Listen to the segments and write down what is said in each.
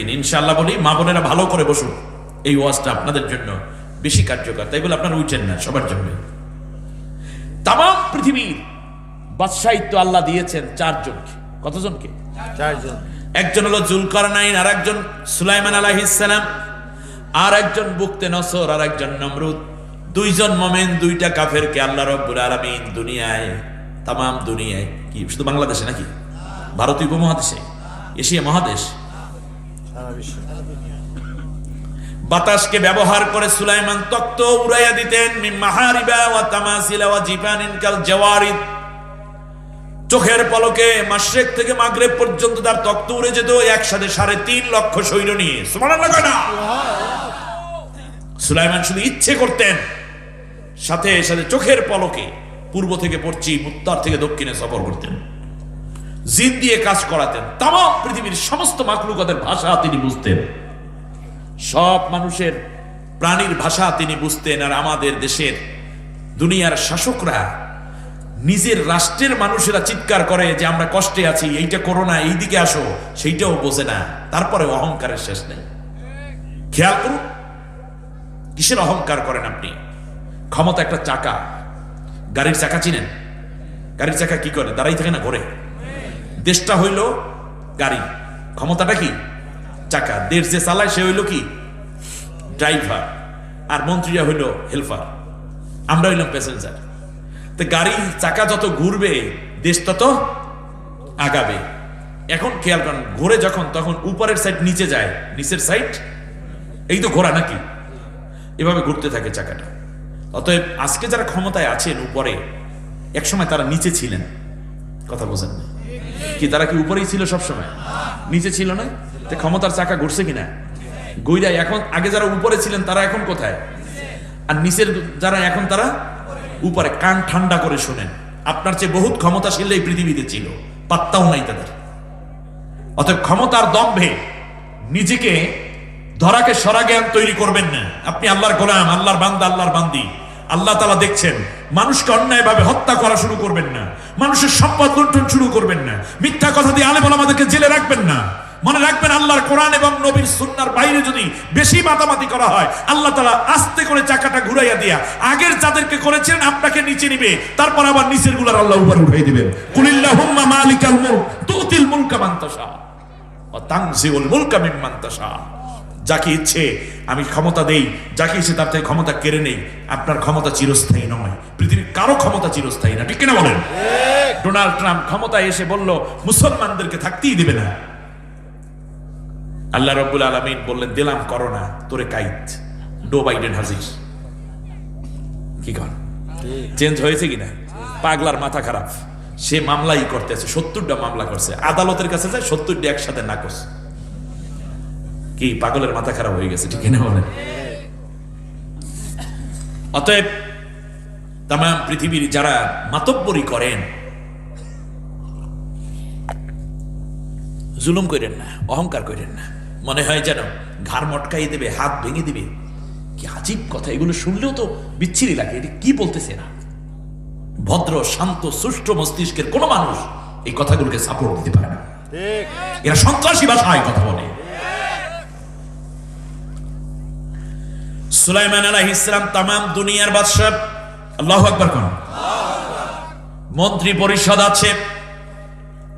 একদিন ইনশাআল্লাহ বলি, মা বোনেরা ভালো করে বসুন, এই ওয়াজটা আপনাদের জন্য বেশি কার্যকর, তাই বলে আপনারা উঠেন না, সবার জন্য। তাম পৃথিবীর বাদশাহিত্য আল্লাহ দিয়েছেন চারজনকে। কতজনকে? চারজন। একজন হলো জুলকারনাইন, আর একজন সুলাইমান আলাইহিস সালাম, আর একজন বুকতে নসর, আর একজন নমরুদ। দুইজন মোমেন, দুইটা কাফেরকে আল্লাহ রাব্বুল আলামিন দুনিয়ায়, তাম দুনিয়ায়, কি শুধু বাংলাদেশে নাকি, ভারতীয় উপমহাদেশে, এশিয়া মহাদেশ, সারা বিশ্ব বাতাসকে ব্যবহার করে সুলাইমান তক্ত উড়াইয়া দিতেন। মিন মাহারিবা ওয়া তামাসিলা ওয়া জিফানিন কাল জাওয়ারিদ। চোখের পলকে মাশরিক থেকে মাগরিব পর্যন্ত তার তক্ত উড়ে যেত, একসাথে 3.5 লক্ষ সৈন্য নিয়ে। সুবহানাল্লাহ না? সুলাইমান শুধু ইচ্ছে করতেন, সাথে সাথে চোখের পলকে পূর্ব থেকে পশ্চিম, উত্তর থেকে দক্ষিণে সফর করতেন, জিন দিয়ে কাজ করাতেন। তাম পৃথিবীর সমস্ত মাখলুকাতের ভাষা তিনি বুঝতেন, সব মানুষের প্রাণীর ভাষা তিনি বুঝতেন। আর আমাদের দেশের দুনিয়ার শাসকরা, নিজের রাষ্ট্রের মানুষেরা চিৎকার করে যে আমরা কষ্টে আছি, এইটা করো না, এইদিকে আসো, সেইটাও বোঝে না, তারপরে অহংকারের শেষ নেই। খেয়াল করুন, কিসের অহংকার করেন আপনি? ক্ষমতা একটা চাকা, গাড়ির চাকা চিনেন? গাড়ির চাকা কি করে? দাঁড়াই থাকে না, ঘোরে। দেশটা হইল গাড়ি, ক্ষমতাটা কি? চাকা। দেশ যে চালায় সে হইল কি? ড্রাইভার। আর মন্ত্রীরা হইল হেল্পার, আমরা হইলাম প্যাসেঞ্জার। তো গাড়ি চাকা যত ঘুরবে, দেশ তত আগাবে। এখন খেয়াল করেন, ঘোরে যখন, তখন উপরের সাইড নিচে যায়, নিচের সাইড এই তো ঘোরা নাকি, এভাবে ঘুরতে থাকে চাকাটা। অতএব আজকে যারা ক্ষমতায় আছেন উপরে, একসময় তারা নিচে ছিলেন। কথা বোঝেন না কি? তারা কি উপরেই ছিল সবসময়? নিচে ছিল না? তো ক্ষমতার চাকা ঘুরছে কিনা? গইরা এখন, আগে যারা উপরে ছিলেন তারা এখন কোথায়? আর নিচের যারা এখন তারা উপরে। কান ঠান্ডা করে শুনেন, আপনার চেয়ে বহুত ক্ষমতাশীল এই পৃথিবীতে ছিল, পাত্তাও নাই তাদের। অতএব ক্ষমতার দম্ভে নিজেকে ধরাকে সরা জ্ঞান তৈরি করবেন না। আপনি আল্লাহর গোলাম, আল্লাহর বান্দা, আল্লাহর বান্দি। আল্লাহ তাআলা দেখছেন। মানুষকে অন্যায়ভাবে হত্যা করা শুরু করবেন না, মানুষের সম্পদ লুণ্ঠন শুরু করবেন না, মিথ্যা কথা দিয়ে আলেম ওলামাদেরকে জেলে রাখবেন না। মনে রাখবেন, আল্লাহর কোরআন এবং নবীর সুন্নাহর বাইরে যদি বেশি মাতামাতি করা হয়, আল্লাহ তাআলা আস্তে করে চাকাটা ঘুরাইয়া দিয়া আগের যাদেরকে করেছেন আপনাকে নিচে নিবে, তারপর আবার নিচের গুলার আল্লাহ উপরে উঠাই দিবেন। কুলিল্লাহুম্মা মালিকাল মুলক তুতিল মুলকা মান তাশা ওয়া তানজিউল মুলকা মিম্মান তাশা। যাকে ইচ্ছে আমি ক্ষমতা দেই, যাকে ইচ্ছে তার থেকে ক্ষমতা কেড়ে নেই। আপনার ক্ষমতা চিরস্থায়ী নয়, পৃথিবীর কারো ক্ষমতা চিরস্থায়ী না, ঠিক কিনা বলেন? ডোনাল্ড ট্রাম্প ক্ষমতায় এসে বলল মুসলমানদেরকে থাকতেই দিবে না। আল্লাহ রাব্বুল আলামিন বললেন, দিলাম, করো না, তোরে কাইত। ডো বাইডেন হাজির। কি কর? চেঞ্জ হয়েছে কিনা? পাগলার মাথা খারাপ, সে মামলাই করতেছে, 70টা মামলা করছে, আদালতের কাছে যায় 70টা একসাথে না করছে। কি পাগলের মাথা খারাপ হয়ে গেছে, ঠিক না বলেন? অতএব তাম পৃথিবীর যারা মাতব্বরি করেন, জুলুম করেন না, অহংকার করেন না। মনে হয় যেন ঘাড় মটকাই দেবে, হাত ভেঙে দিবে। কি আজীব কথা, এগুলো শুনলেও তো বিচ্ছিরি লাগে। এটা কি বলতেছে না? ভদ্র, শান্ত, সুষ্ঠু মস্তিষ্কের কোন মানুষ এই কথাগুলোকে সাপোর্ট দিতে পারে না। এরা সন্ত্রাসী ভাষায় কথা বলে। সুলাইমান আলাইহিস সালাম তাম দুনিয়ার বাদশা। আল্লাহু আকবার কোন? মন্ত্রী পরিষদ আছে,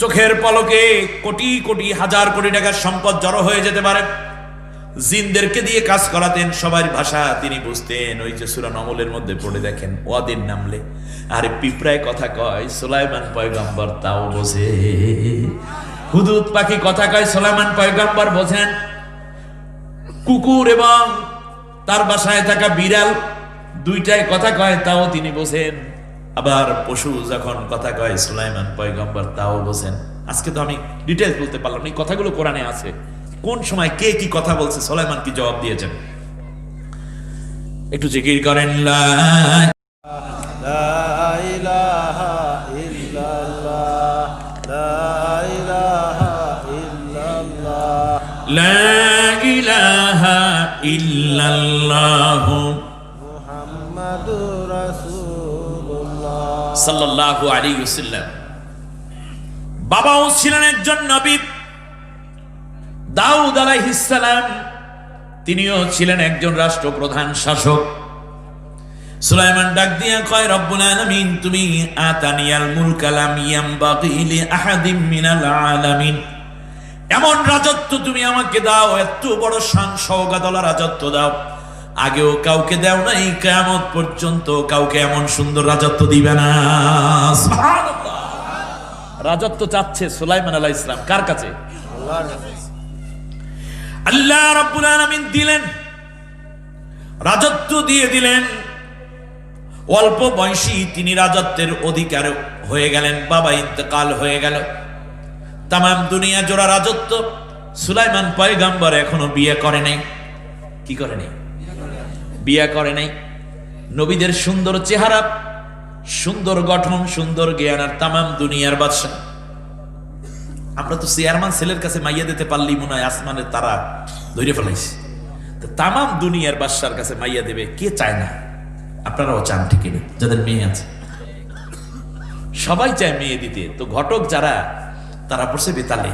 চোখের পলকে কোটি কোটি, হাজার কোটি টাকার সম্পদ জড়ো হয়ে যেতে পারে। জিনদেরকে দিয়ে কাজ করাতেন, সবার ভাষা তিনি বুঝতেন। ওই যে সূরা নমলের মধ্যে পড়ে দেখেন, ওয়াদিন নামলে আরে পিঁপড়ায় কথা কয়, সুলাইমান পয়গম্বর তাও বোঝে। হুদুদ পাখি কথা কয়, সুলাইমান পয়গম্বর বোঝেন। কুকুর এবং তার বাসায় থাকা বিড়াল দুইটায় কথা কয়, তাও তিনি বোঝেন। আবার পশু যখন কথা কয়, সুলাইমান পয়গম্বর তাও বোঝেন। আজকে তো আমি ডিটেইলস বলতে পারলাম না, এই কথাগুলো কোরআনে আছে। কোন সময় কে কি কথা বলছে, সুলাইমান কি জবাব দিয়েছেন, একটু জিকির করেন। লা ইলাহা ইল্লাল্লাহ, লা ইলাহা ইল্লাল্লাহ, লা ইলাহা ইল্লাল্লাহ মুহাম্মাদুর রাসূলুল্লাহ সাল্লাল্লাহু আলাইহি ওয়াসাল্লাম। বাবাও ছিলেন একজন নবী, দাউদ আলাইহিস সালাম তিনিও ছিলেন একজন রাষ্ট্রপ্রধান শাসক। সুলাইমান ডাক দিয়া কয়, রব্বুল আলামিন তুমি আতানিয়াল মুলকা লাম ইয়ামবাগি লি আহাদিম মিনাল আলামিন, এমন রাজত্ব তুমি আমাকে দাও, এত বড় শান শওকতওয়ালা রাজত্ব দাও, আগেও কাউকে দাও নাই, কিয়ামত পর্যন্ত কাউকে এমন সুন্দর রাজত্ব দিবে না। সুবহানাল্লাহ। রাজত্ব চাচ্ছে সুলাইমান আলাইহিস সালাম কার কাছে? আল্লাহর কাছে। আল্লাহ রাব্বুল আলামিন দিলেন, রাজত্ব দিয়ে দিলেন। অল্প বয়সী তিনি রাজত্বের অধিকার হয়ে গেলেন, বাবা ইন্তেকাল হয়ে গেল। তামাম দুনিয়া জোড়া রাজত্ব। সুলাইমান পয়গম্বর এখনো বিয়ে করে নাই। কি করে নাই? বিয়ে করে নাই। নবীদের সুন্দর চেহারা, সুন্দর গঠন, সুন্দর জ্ঞান, আর তামাম দুনিয়ার বাদশা। আমরা তো চেয়ারম্যান ছেলের কাছে মাইয়া দিতে পারলি মনে হয় আসমানের তারা ধরে ফেলাইছি। তামাম দুনিয়ার বাদশার কাছে মাইয়া দেবে কে চায় না? আপনারাও চান ঠিক না? যাদের মেয়ে আছে সবাই চায় মেয়ে দিতে। তো ঘটক যারা, তারা পড়ছে বেতালে।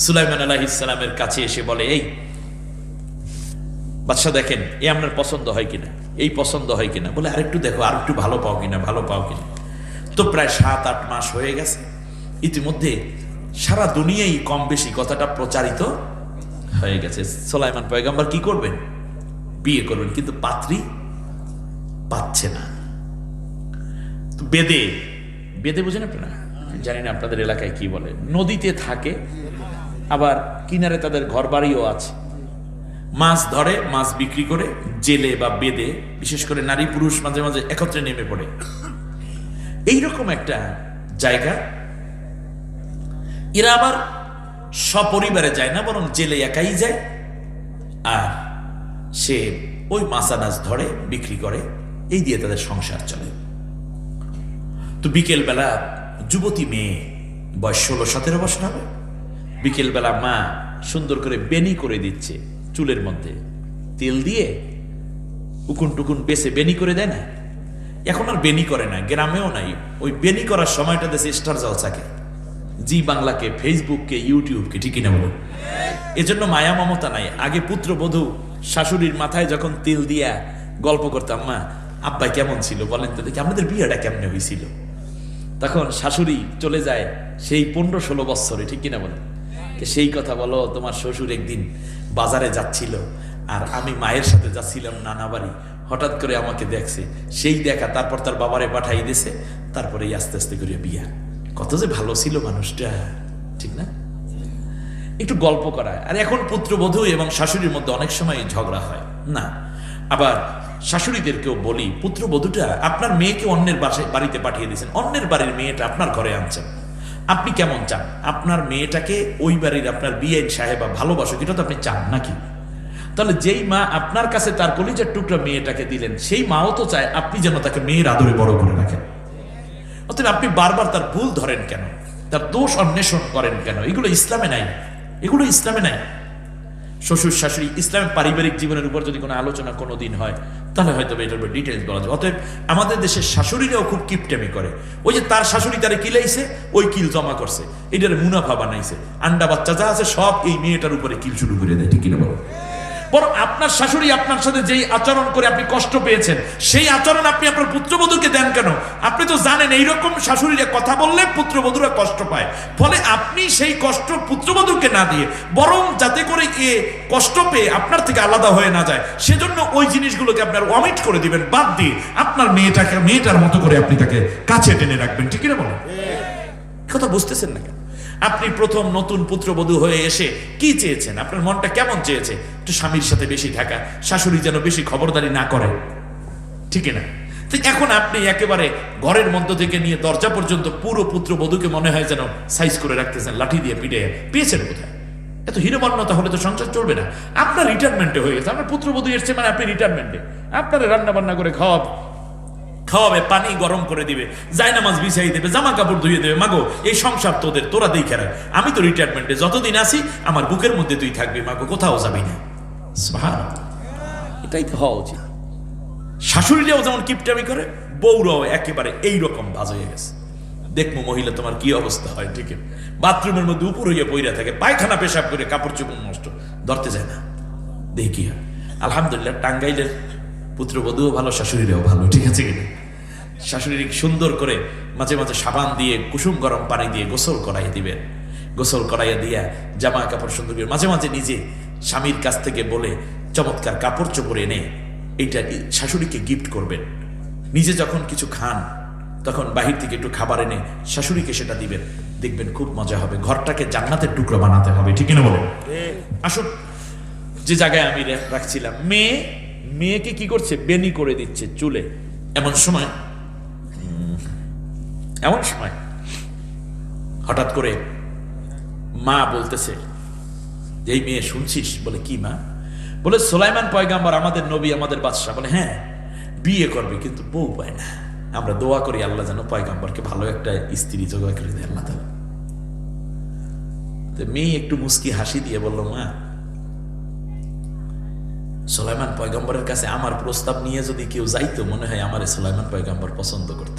সুলাইমান আলাইহিস সালামের কাছে এসে বলে, এই বাদশা দেখেন এ আপনার পছন্দ হয় কিনা, এই পছন্দ হয় কিনা। বলে আরেকটু দেখো, আর একটু ভালো পাও কিনা, ভালো পাও কিনা। তো প্রায় 7-8 মাস হয়ে গেছে। ইতিমধ্যে সারা দুনিয়ায় কম বেশি কথাটা প্রচারিত হয়ে গেছে। সুলাইমান পয়গম্বর কি করবেন? বিয়ে করবেন, কিন্তু পাত্রী পাচ্ছে না। বেদে, বেদে বুঝেন আপনারা? জানি না আপনাদের এলাকায় কি বলে। নদীতে থাকে, আবার কিনারে তাদের ঘর বাড়িও আছে। মাছ ধরে, মাছ বিক্রি করে জেলে বা বেদে, বিশেষ করে নারী পুরুষ মাঝে মাঝে একত্রে নেমে পড়ে। এইরকম একটা জায়গা। এরা আবার সপরিবারে যায় না, বরং জেলে একাই যায়, আর সে ওই মাছানাজ ধরে বিক্রি করে, এই দিয়ে তাদের সংসার চলে। তো বিকেল বেলা যুবতী মেয়ে, বয়স 16-17 বছর হবে, বিকেল বেলা মা সুন্দর করে বেনি করে দিচ্ছে চুলের মধ্যে, তেল দিয়ে উকুন টুকুন বেছে বেনি করে দেয় না। এখন আর বেনি করে না, গ্রামেও নাই। ওই বেনি করার সময়টা দেশে স্টার জলসাকে, জি বাংলাকে, ফেসবুককে, ইউটিউবকে, ঠিকই না বলুন? এজন্য মায়া মমতা নাই। আগে পুত্রবধূ শাশুড়ির মাথায় যখন তেল দিয়া গল্প করতাম, মা আব্বা কেমন ছিল বলেন তো দেখি, আমাদের বিয়েটা কেমনে হয়েছিল, তখন শাশুড়ি চলে যায় সেই 15-16 বছরে, ঠিক কিনা বলেন? সেই কথা বলো, তোমার শ্বশুর একদিন বাজারে যাচ্ছিল, আর আমি মায়ের সাথে যাচ্ছিলাম নানা বাড়ি, হঠাৎ করে আমাকে দেখছে, সেই দেখা, তারপর তার বাবারে পাঠাই দিয়েছে, তারপরে আস্তে আস্তে করে বিয়া। কত যে ভালো ছিল মানুষটা, ঠিক না? একটু গল্প করা। আর এখন পুত্রবধূ এবং শাশুড়ির মধ্যে অনেক সময় ঝগড়া হয় না। আবার শাশুড়িদেরকেও বলি, পুত্রবধূটা আপনার মেয়েকে অন্যের বাড়িতে পাঠিয়ে দিয়েছেন, অন্যের বাড়ির মেয়েটা আপনার ঘরে আনছেন, আপনি কেমন চান? আপনার মেয়েটাকে ওই বাড়ির আপনার বিআইন সাহেবা ভালোবাসুক, এটা তো আপনি চান নাকি? তাহলে যেই মা আপনার কাছে তার কলিজার টুকরা মেয়েটাকে দিলেন, সেই মাও তো চায় আপনি যেন তাকে মেয়ের আদরে বড় করে রাখেন। অতএব আপনি বারবার তার ভুল ধরেন কেন? তার দোষ অন্বেষণ করেন কেন? এগুলো ইসলামে নাই, এগুলো ইসলামে নাই। শ্বশুর শাশুড়ি, ইসলামের পারিবারিক জীবনের উপর যদি কোনো আলোচনা কোনো দিন হয়, তাহলে হয়তো এটার উপর ডিটেলস বলা যায়। অতএব আমাদের দেশের শাশুড়িরাও খুব কিপটেমি করে। ওই যে তার শাশুড়ি তারে কিলাইছে, ওই কিল জমা করছে, এটার মুনাফা বানাইছে, আন্ডা বাচ্চা যা আছে সব এই মেয়েটার উপরে কিল শুরু করে দেয়, ঠিক কিনা বলো? বরং আপনার শাশুড়ি আপনার সাথে যেই আচরণ করে আপনি কষ্ট পেয়েছেন, সেই আচরণ আপনি আপনার পুত্রবধূকে দেন কেন? আপনি তো জানেন এইরকম শাশুড়িরা কথা বললে পুত্রবধূরা কষ্ট পায়, ফলে আপনি সেই কষ্ট পুত্রবধূকে না দিয়ে, বরং যাতে করে এ কষ্ট পেয়ে আপনার থেকে আলাদা হয়ে না যায়, সেজন্য ওই জিনিসগুলোকে আপনার অমিট করে দিবেন, বাদ দিয়ে আপনার মেয়েটাকে মেয়েটার মতো করে আপনি তাকে কাছে টেনে রাখবেন, ঠিক না বলেন? কথা বুঝতেছেন না কেন? আপনি প্রথম নতুন পুত্রবধূ হয়ে এসে কি চেয়েছেন? আপনার মনটা কেমন চেয়েছে? একটু স্বামীর সাথে বেশি থাকা, শাশুড়ি যেন বেশি খবরদারি না করে, ঠিক না? তো এখন আপনি একেবারে ঘরের মধ্য থেকে নিয়ে দরজা পর্যন্ত পুরো পুত্রবধূকে মনে হয় যেন সাইজ করে রাখতেছেন, লাঠি দিয়ে পিটে। পেয়েছেন কোথায়? এত হীনমন্যতা হলে তো সংসার চলবে না। আপনার রিটায়ারমেন্টে হয়ে গেছে, আপনার পুত্রবধূ এসছে মানে আপনি রিটায়ারমেন্টে, আপনারা রান্না বান্না করে খাওয়াবে, পানি গরম করে দিবে, জায়নামাজ বিছাই দেবে, জামা কাপড় ধুয়ে দেবে। মাগো এই সংসার তোদের, তোরা দেখে রাখ, আমি তো রিটায়ারমেন্টে, যতদিন আসি আমার বুকের মধ্যে তুই থাকবি, মাগো কোথাও যাবি না। সুবহানাল্লাহ, এটাই তো হওয়া উচিত। শাশুড়িরাও যেমন কিপটামি করে, বউরাও একেবারে এইরকম বাজ হয়ে গেছে। দেখবো মহিলা তোমার কি অবস্থা হয়। ঠিক আছে, বাথরুমের মধ্যে উপর হইয়া পইরা থাকে, পায়খানা পেশাব করে, কাপড় চোপড় নষ্ট, ধরতে যায় না। দেখি কি হয়। আলহামদুলিল্লাহ টাঙ্গাইলের পুত্রবধূও ভালো, শাশুড়িরাও ভালো। ঠিক আছে কিনা? শাশুড়ি সুন্দর করে মাঝে মাঝে সাবান দিয়ে কুসুম গরম পানি দিয়ে গোসল করাই দিবেন। গোসল করাইয়া দিয়া জামা কাপড় সুন্দর করে মাঝে মাঝে নিজে স্বামীর কাছ থেকে বলে চমৎকার কাপড় চোপড় এনে এইটা শাশুড়িকে গিফট করবেন। নিজে যখন কিছু খান তখন বাহির থেকে একটু খাবার এনে শাশুড়িকে সেটা দিবেন, দেখবেন খুব মজা হবে। ঘরটাকে জান্নাতের টুকরো বানাতে হবে। ঠিক না বলেন? আসুন, যে জায়গায় আমি রাখছিলাম, মেয়েকে কি করছে, বেনি করে দিচ্ছে চুলে। এমন সময় হঠাৎ করে মা বলতেছে যে এই মেয়ে শুনছিস? বলে কি মা? বলে সুলাইমান পয়গাম্বর আমাদের নবী, আমাদের বাদশাহ। বলে হ্যাঁ, বিয়ে করবে কিন্তু বউ পায় না। আমরা দোয়া করি আল্লাহ যেন পয়গাম্বরকে ভালো একটা স্ত্রী জোগাড় করে দেয় আল্লাহ তাআলা। তো মেয়ে একটু মুস্কি হাসি দিয়ে বলল, মা সুলাইমান পয়গম্বরের কাছে আমার প্রস্তাব নিয়ে যদি কেউ যাইতো, মনে হয় আমার সুলাইমান পয়গম্বর পছন্দ করত।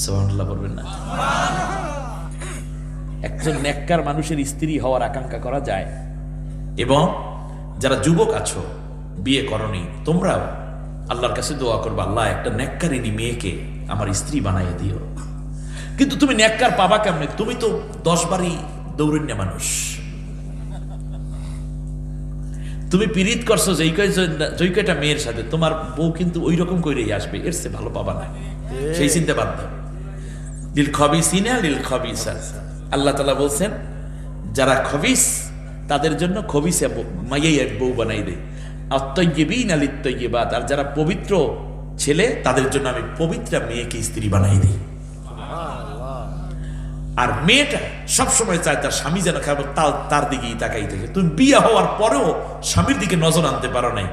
সুবহানাল্লাহ বলবেন না? একজন নেককার মানুষের স্ত্রী হওয়ার আকাঙ্ক্ষা করা যায়। এবং যারা যুবক আছো, বিয়ে করনি, তোমরাও আল্লাহর কাছে দোয়া করবা, আল্লাহ একটা নেককারিনী মেয়েকে আমার স্ত্রী বানাইয়ে দিও। কিন্তু তুমি নেককার পাবা কেমনে? তুমি তো 10 বারই দৌড়ন্যা মানুষ। তুমি পীড়িত করছো যেই কয়টা মেয়ের সাথে, তোমার বউ কিন্তু ওই রকম করেই আসবে, এর চেয়ে ভালো পাবা না। সেই চিন্তা বাদ দাও। লিল খবিসিনা লিল খবিসাত, আল্লাহ তাআলা বলছেন যারা খবিস তাদের জন্য খবিসে মাইয়াই এক বউ বানাই দেয়। আত-তাইয়্যিবিনা লিত-তাইয়্যিবাত, আর যারা পবিত্র ছেলে তাদের জন্য আমি পবিত্র মেয়েকে স্ত্রী বানাই দিই। আর মেয়েটা সবসময় চায় তার স্বামী যেন খাবার তার দিকেই তাকাই থাকে। তুমি বিয়ে হওয়ার পরেও স্বামীর দিকে নজর আনতে পারো নাই,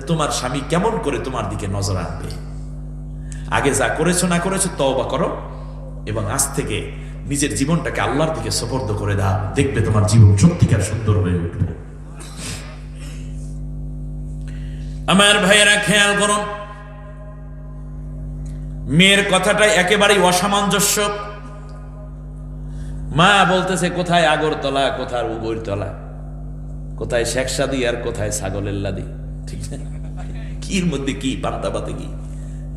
তোমার স্বামী কেমন করে তোমার দিকে নজর আনবে? আগে যা করেছো না করেছো তওবা করো, এবং আজ থেকে নিজের জীবনটাকে আল্লাহর দিকে সুপর্দ করে দাও। দেখবে তোমার জীবন সত্যিকার সুন্দর হয়ে উঠবে। আমার ভাইয়েরা খেয়াল করুন, মেয়ের কথাটা একেবারেই অসামঞ্জস্য। মা বলতেছে কোথায় আগরতলা, কোথায় উগরতলা, কোথায় শেখসাদি আর কোথায় ছাগলের লাদি। ঠিক আছে, কির মধ্যে কি পান্তাবাতে কি?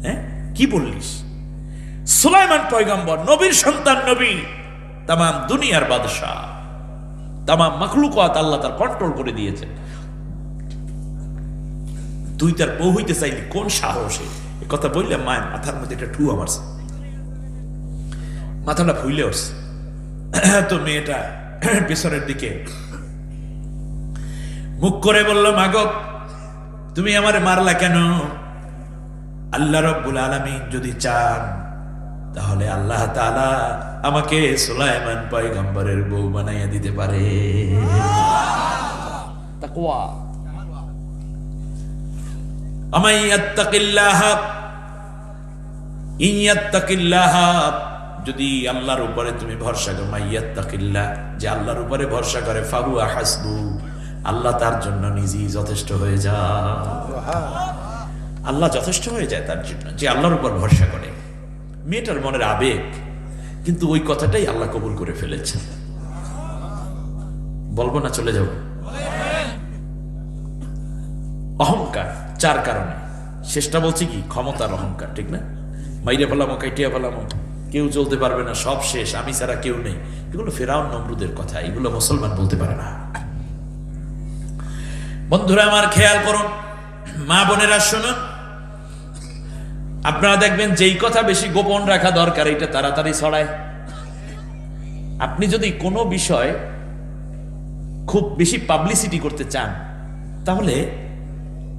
হ্যাঁ, কি বললিস? সুলাইমান পয়গম্বর নবীর সন্তান, নবী, তামাম দুনিয়ার বাদশাহ, তামাম মাখলুকাত আল্লাহ তার কন্ট্রোল করে দিয়েছেন। তুই তার বউ হইতে চাইলি কোন সাহসে? এ কথা বললে মায়ের মাথার মধ্যে একটা ঠু আমারছে, মাথাটা ফুইলে উঠছে। তো মেয়েটা পেছনের দিকে মুখ করে বলল, মাগো তুমি আমারে মারলা কেন? আল্লাহ রাব্বুল আলামিন যদি চান তাহলে আল্লাহ তাআলা আমাকে সুলাইমান পয়গম্বরের বউ বানাইয়া দিতে পারে। তাকওয়া। আমাই ইয়াত্তাকিল্লাহ ইন ইয়াত্তাকিল্লাহ, যদি আল্লাহর উপরে তুমি ভরসা করো, মাইয়াত্তাকিল্লাহ, যে আল্লাহর উপরে ভরসা করে, ফাহুয়া হাসবু, আল্লাহ তার জন্য নিজেই যথেষ্ট হয়ে যায়। আল্লাহ যথেষ্ট হয়ে যায় তার জন্য, যে আল্লাহর উপর ভরসা করে। মেয়েটার মনের আবেগ, কিন্তু ওই কথাটাই আল্লাহ কবুল করে ফেলেছেন। বলবো না, চলে যাব। অহংকার 4 কারণে। শেষটা বলছি কি, ক্ষমতার অহংকার। ঠিক না? মাইরে ফেলামো, কাইটিয়া ফেলামো, কেউ চলতে পারবে না, সব শেষ, আমি ছাড়া কেউ নেই। এগুলো ফেরাউন নমরুদের কথা, এগুলো মুসলমান বলতে পারে না। বন্ধুরা আমার খেয়াল করুন, মা বোনেরা শুনুন, আপনারা দেখবেন যেই কথা বেশি গোপন রাখা দরকার এটা তাড়াতাড়ি ছড়ায়। আপনি যদি কোনো বিষয় খুব বেশি পাবলিসিটি করতে চান, তাহলে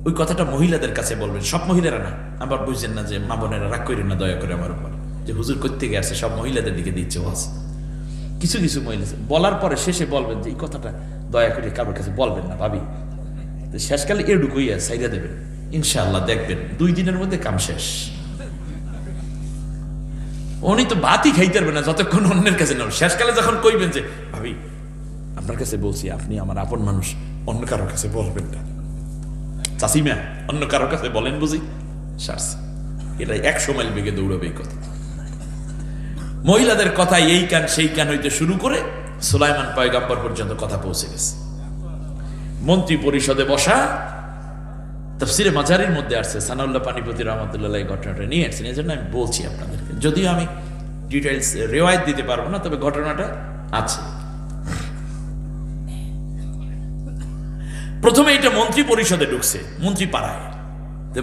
ওই কথাটা মহিলাদের কাছে বলবেন, সব মহিলারা না। আবার বুঝছেন না যে মা বোনেরা রাগ করেন না দয়া করে আমার উপর, যে হুজুর করতে গেছে সব মহিলাদের দিকে দিচ্ছে ওয়াজ। কিছু কিছু মহিলা বলার পরে শেষে বলবেন যে এই কথাটা দয়া করে কারোর কাছে বলবেন না ভাবি। তো শেষকালে এডুকুই সাইডা দেবেন, ইনশাআল্লাহ দেখবেন 2 দিনের মধ্যে কাম শেষ। উনি তো ভাতই খাইতে পারবেন না যতক্ষণ অন্যের কাছে না। শেষকালে যখন কইবেন যে ভাবি আপনার কাছে বলছি, আপনি আমার আপন মানুষ, অন্য কারোর কাছে বলবেন না। চাষিমা অন্য কারোর কাছে বলেন বুঝি, সারছে। এটা 100 মাইল বেগে দৌড়াবে এই কথা। মহিলাদের কথা এই কান সেই কান হইতে শুরু করে সুলাইমান পয়গাম্বর পর্যন্ত কথা পৌঁছে গেছে। মন্ত্রী পরিষদে বসা, তাফসিরে মাজারির মধ্যে আসছে, সানাউল্লাহ পানিপতি রহমতুল্লাহ এই ঘটনাটা নিয়ে আসছেন। এই জন্য আমি বলছি আপনাদেরকে, যদিও আমি ডিটেলস রেওয়ায়ত দিতে পারবো না, তবে ঘটনাটা আছে। প্রথমে এটা মন্ত্রী পরিষদে ঢুকছে, মন্ত্রী পাড়ায়।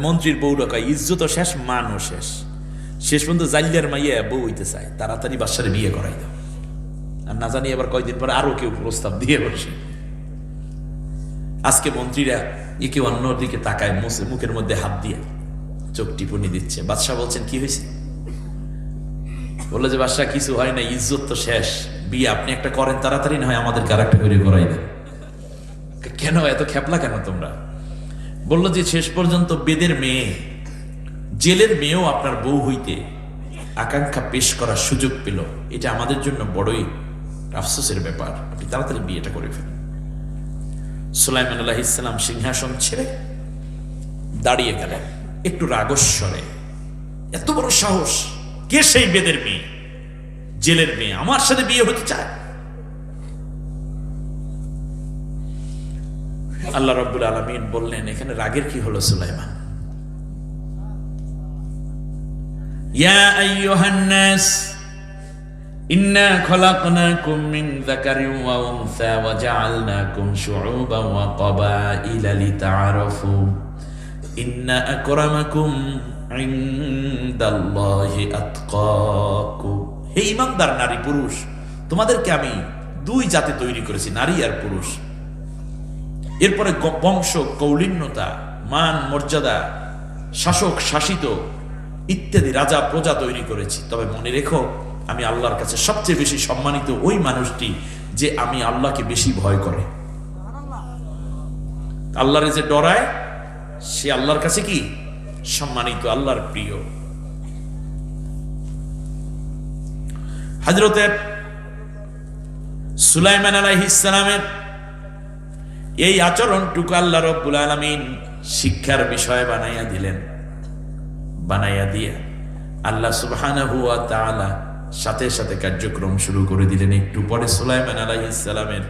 মন্ত্রীর বউরা কয় ইজ্জত শেষ, মানও শেষ। শেষ পর্যন্ত জালিয়ার মাইয়া বউ হইতে চায়, তাড়াতাড়ি বাচ্চারে বিয়ে করাই দাও। আর না জানি আবার কয়দিন পরে আরো কেউ প্রস্তাব দিয়ে বসে। আজকে মন্ত্রীরা একে অন্যর দিকে তাকায়, মুখের মধ্যে হাত দিয়ে চোখ টিপুনি দিচ্ছে। বাদশাহ বলছেন কি হয়েছে? বললো যে বাদশাহ কিছু হয় না, ইজ্জত তো শেষ, বিয়ে আপনি একটা করেন তাড়াতাড়ি, না হয় আমাদের আরেকটা করে করাই দেন। কেন এত খেপলা কেন তোমরা? বললো যে শেষ পর্যন্ত বেদের মেয়ে, জেলের মেয়েও আপনার বউ হইতে আকাঙ্ক্ষা পেশ করার সুযোগ পেল, এটা আমাদের জন্য বড়ই আফসোসের ব্যাপার, আপনি তাড়াতাড়ি বিয়েটা করে ফেলেন। সুলাইমান আলাইহিস সালাম সিংহাসন ছেড়ে দাঁড়িয়ে গেলেন একটু রাগস্বরে। এত বড় সাহস! কে সেই বেদের মেয়ে, জেলের মেয়ে আমার সাথে বিয়ে হতে চায়? আল্লাহ রাব্বুল আলামিন বললেন, এখানে রাগের কি হলো সুলাইমান? ইয়া আইয়ুহান নাস ইন্না খলাকনাকুম মিন যাকারিন ওয়া উনসা ওয়া জাআলনাকুম শুউবান ওয়া ক্বাবাইলা লিতাআরাফু ইন্না আকরামাকুম ইনদাল্লাহি আতকাকুম। হে ঈমানদার নারী পুরুষ, তোমাদেরকে আমি দুই জাতি তৈরি করেছি, নারী আর পুরুষ। এরপরে বংশ কৌলিন্যতা, মান মর্যাদা, শাসক শাসিত ইত্যাদি রাজা প্রজা তৈরি করেছি। তবে মনে রেখো, আমি আল্লাহর কাছে সবচেয়ে বেশি সম্মানিত ওই মানুষটি যে আমি আল্লাহকে বেশি ভয় করে, আল্লাহরে যে ডরায়, সে আল্লাহর কাছে কি সম্মানিত, আল্লাহর প্রিয়। হযরতে সুলাইমান আলাইহিস সালামের এই আচরণটুকু আল্লাহ রাব্বুল আলামিন শিক্ষার বিষয় বানাইয়া দিলেন। বানাইয়া দিয়ে আল্লাহ সুবহানাহু ওয়া তাআলা সাথে সাথে কার্যক্রম শুরু করে দিলেন। একটু পরে সুলাইমান আলাইহিস সালামের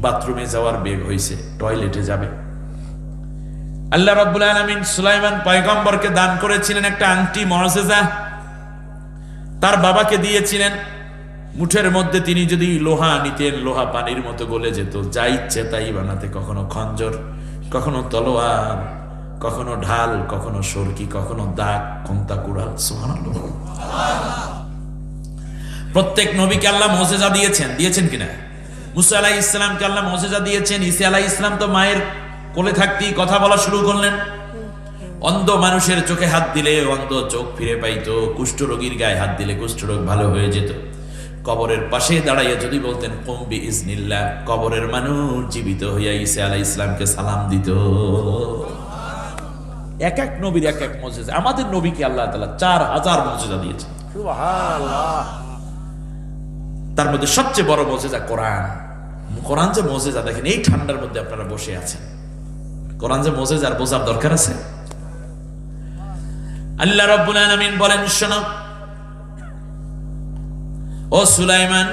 বাথরুমে যাওয়ার বেগ হয়েছে, টয়লেটে যাবে। আল্লাহ রাব্বুল আলামিন সুলাইমান পয়গম্বরকে দান করেছিলেন একটা আংটি, মুআজিজা, তার বাবাকে দিয়েছিলেন। মুঠের মধ্যে তিনি যদি লোহা নিতেন, লোহা পানির মতো গলে যেত, যা ইচ্ছে তাই বানাতে, কখনো খঞ্জর, কখনো তলোয়ার, কখনো ঢাল, কখনো সরকি, কখনো দাগ, কোনটা কুড়াল। সুবহানাল্লাহ। প্রত্যেক নবীকে আল্লাহ মুজিজা দিয়েছেন, দিয়েছেন কিনা? মুসা আলাইহিস সালামকে আল্লাহ মুজিজা দিয়েছেন। ঈসা আলাইহিস সালাম তো মায়ের কোলে থাকতেই কথা বলা শুরু করলেন। অন্ধ মানুষের চোখে হাত দিলে অন্ধ চোখ ফিরে পাইতো, কুষ্ঠরোগীর গায়ে হাত দিলে কুষ্ঠরোগ ভালো হয়ে যেত। কবরের পাশে দাঁড়াইয়া যদি বলতেন কুম বিইজনিল্লাহ, কবরের মানুষ জীবিত হইয়া ঈসা আলাইহিস সালামকে সালাম দিত। এক এক নবীর এক এক মুজিজা। আমাদের নবীকে আল্লাহ তাআলা 4000 মুজিজা দিয়েছেন। সুবহানাল্লাহ। তার মধ্যে সবচেয়ে বড় মুজিজা কোরআন। কোরআন যে মুজিজা, দেখেন এই ঠান্ডার মধ্যে আপনারা বসে আছেন, কোরআন যে মুজিজা আর বোঝার দরকার আছে? আল্লাহ রাব্বুল আলামিন বলেন, শোনো ও সুলাইমান,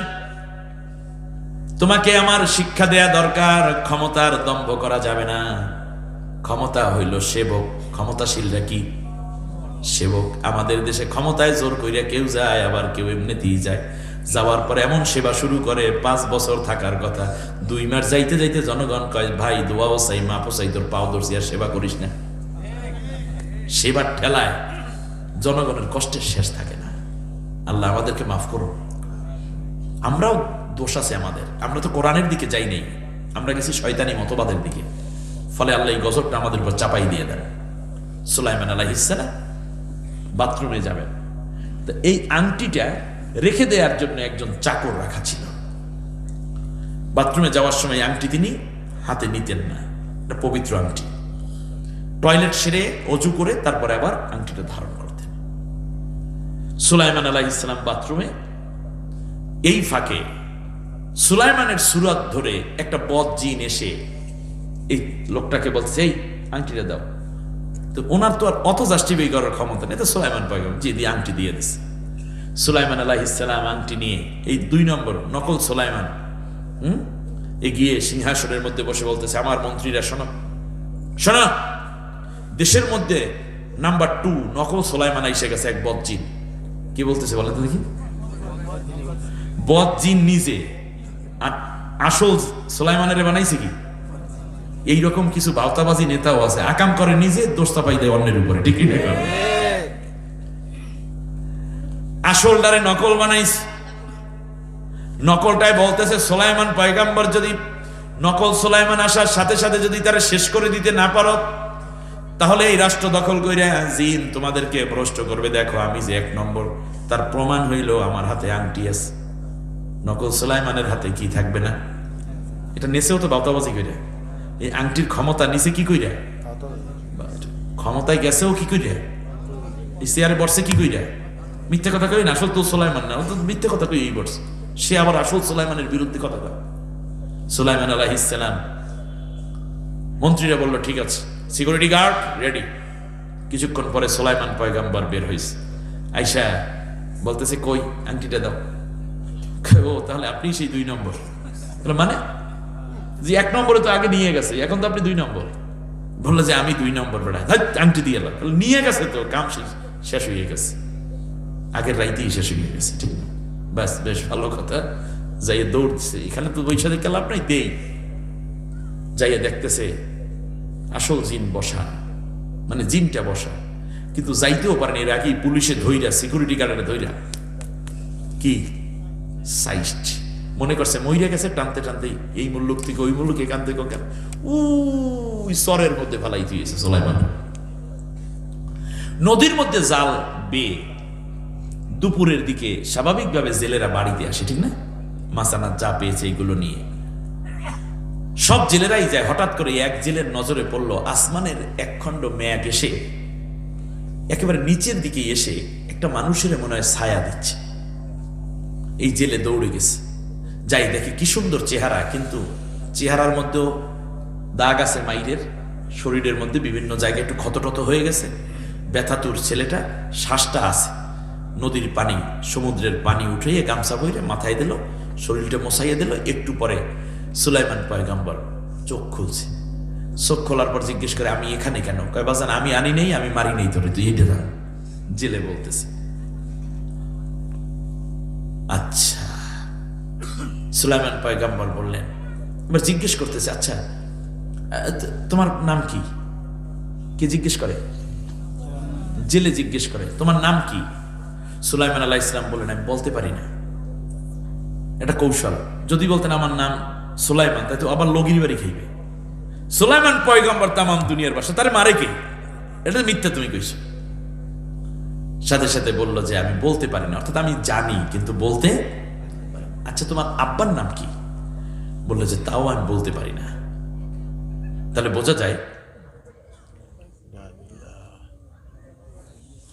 তোমাকে আমার শিক্ষা দেয়া দরকার। ক্ষমতার দম্ভ করা যাবে না। ক্ষমতা হইল সেবক, ক্ষমতাশীলরা কি সেবক। আমাদের দেশে ক্ষমতায় জোর কইরা কেউ যায়, আবার কেউ এমনিতেই যায়। যাওয়ার পরে এমন সেবা শুরু করে, 5 বছর থাকার কথা, 2 মাস যাইতে যাইতে জনগণ কয়, ভাই দোয়াও চাই, মাপও চাই, তোর পাও ধরছি, আর সেবা করিস না। সেবার ঠেলায় জনগণের কষ্টের শেষ থাকে না। আল্লাহ আমাদেরকে মাফ করুন। আমরাও দোষ আছে আমাদের, আমরা তো কোরআনের দিকে যাই নাই, আমরা গেছি শয়তানি মতবাদের দিকে। ফলে আল্লাহ এই গজবটা আমাদের উপর চাপাই দিয়ে দেন। সুলাইমান আলাইহিস সালাম বাথরুমে যাবেন, তো এই আংটিটা রেখে দেওয়ার জন্য একজন চাকর রাখা ছিল। বাথরুমে যাওয়ার সময় আংটি তিনি হাতে নিতেন না, এটা পবিত্র আংটি। টয়লেট সেরে অজু করে তারপরে আবার আংটিটা ধারণ করতেন। সুলাইমান আলাইহিস সালাম বাথরুমে, এই ফাঁকে সুলাইমানের সুরাত ধরে একটা বদ জিন এসে এই লোকটাকে বলছে, এই আংটিটা দাও। তো ওনার তো আর অত জাস্টিফাই করার ক্ষমতা নেই, তো সুলাইমান পয়গম্বর জি দিয়ে আংটি দিয়ে দিচ্ছে। সুলাইমান আলাইহিস সালাম আংটি নিয়ে এই 2 নম্বর নকল সুলাইমান এগিয়ে সিংহাসনের মধ্যে বসে বলতেছে, আমার মন্ত্রীরা শোনো শোনো, দেশের মধ্যে নাম্বার 2 নকল সুলাইমান এসে গেছে, এক বদজিন। কি বলতেছে বলেন তো দেখি? বদজিন নিজে আর আসল সুলাইমানের বানাইছে কি? এইরকম কিছু বাউতাবাজি নেতাও আছে, আকাম করে নিজে, দোস্তা পাই দেয় অন্যের উপরে। ঠিক না? আসলটারে নকল বানাইছে। নকলটাই বলতেছে সুলাইমান পয়গাম্বর যদি নকল সুলাইমান আসার সাথে সাথে যদি তারা শেষ করে দিতে না পারো, তাহলে এই রাষ্ট্র দখল কইরা জিন তোমাদেরকে ভ্রষ্ট করবে। দেখো আমি যে 1 নম্বর, তার প্রমাণ হইল আমার হাতে আংটি আছে। নকল সুলাইমানের হাতে কি থাকবে না? এটা নেছেও তো বাউতাবাজি কইরা। এই আংটির ক্ষমতা নিচে কি কইরা? ক্ষমতায় গেছেও কি কইরা? এই চেয়ারে বসছে কি কইরা? মিথ্যে কথা কই না, আসল তো সুলাইমান না, ও তো মিথ্যে কথা কই এই বসছে। সে আবার আসল সুলাইমানের বিরুদ্ধে কথা কয়। সুলাইমান আলাইহিস সালাম, মন্ত্রীরা বলল ঠিক আছে, সিকিউরিটি গার্ড রেডি। কিছুক্ষণ পরে সুলাইমান পয়গাম্বর বের হইছে, আইসা বলতেছে কই আংটিটা দাও। ও তাহলে আপনি সেই 2 নম্বর? মানে যে 1 নম্বরে তো আগে নিয়ে গেছে, এখন তো আপনি 2 নম্বর। বললো যে আমি 2 নম্বর বেড়া, আংটি দিয়ে এলাম। নিয়ে গেছে তো, কাম শেষ হয়ে গেছে, আগের রাইতেই শেষ হয়ে গেছে। ঠিক না? ব্যাস, বেশ ভালো কথা। যাইয়ে দৌড়ছে, এখানে তো ওই সাথে লাভ নাই, দেই। যাইয়ে দেখতেছে আসল জিন বসা, মানে জিনটা বসা, কিন্তু যাইতেও পারেনি। এর আগেই পুলিশে ধইরা, সিকিউরিটি গার্ডে ধইরা কি সাইস্ট মনে করছে মইরা গেছে, টানতে টানতে এই মুল্লুক থেকে ওই মুল্লুক, এখান থেকে ওখান, ওই সরের মধ্যে ফেলাই দিয়েছে সুলাইমান। নদীর মধ্যে জাল বেয়ে দুপুরের দিকে স্বাভাবিকভাবে জেলেরা বাড়িতে আসে, ঠিক না? মাসানা যা পেয়েছে এইগুলো নিয়ে সব জেলেরাই যায়। হঠাৎ করে এক জেলের নজরে পড়ল আসমানের একখণ্ড মেঘ এসে একেবারে নিচের দিকে এসে একটা মানুষের মনে হয় ছায়া দিচ্ছে। এই জেলে দৌড়ে গেছে, যাই দেখে কি সুন্দর চেহারা, কিন্তু চেহারার মধ্যেও দাগ আছে মাইরের, শরীরের মধ্যে বিভিন্ন জায়গায় একটু ক্ষতটত হয়ে গেছে, ব্যথাতুর ছেলেটা, শ্বাসটা আছে। নদীর পানি, সমুদ্রের পানি উঠাইয়ে গামছা বইরে মাথায় দিল, শরীরটা মশাইয়ে দিল। একটু পরে সুলাইমান পয়গাম্বর চোখ খুলছে। চোখ খোলার পর জিজ্ঞেস করে, আমি এখানে কেন? কয় বাজান আমি আনি নেই, আমি মারি নেই তোরে, তুই এটা জান। জেলে বলতেছে আচ্ছা। সুলাইমান পয়গাম্বর বললেন, এবার জিজ্ঞেস করতেছে, আচ্ছা তোমার নাম কি? কে জিজ্ঞেস করে? জেলে জিজ্ঞেস করে, তোমার নাম কি? সুলাইমান আলাইহিস সালাম বললেন, আমি বলতে পারি না, এটা কৌশল। যদি বলতেন আমার নাম সুলাইমান, তাই তো আবার লগির বাড়ি খাইবে। সুলাইমান পয়গম্বর তামাম দুনিয়ার বাসা, তারে মারে কে? এটা মিথ্যা তুমি কইছো। সাথে সাথে বলল যে আমি বলতে পারি না, অর্থাৎ আমি জানি কিন্তু বলতে। আচ্ছা তোমার আব্বার নাম কি? বললো যে তাও আমি বলতে পারি না। তাহলে বোঝা যায়,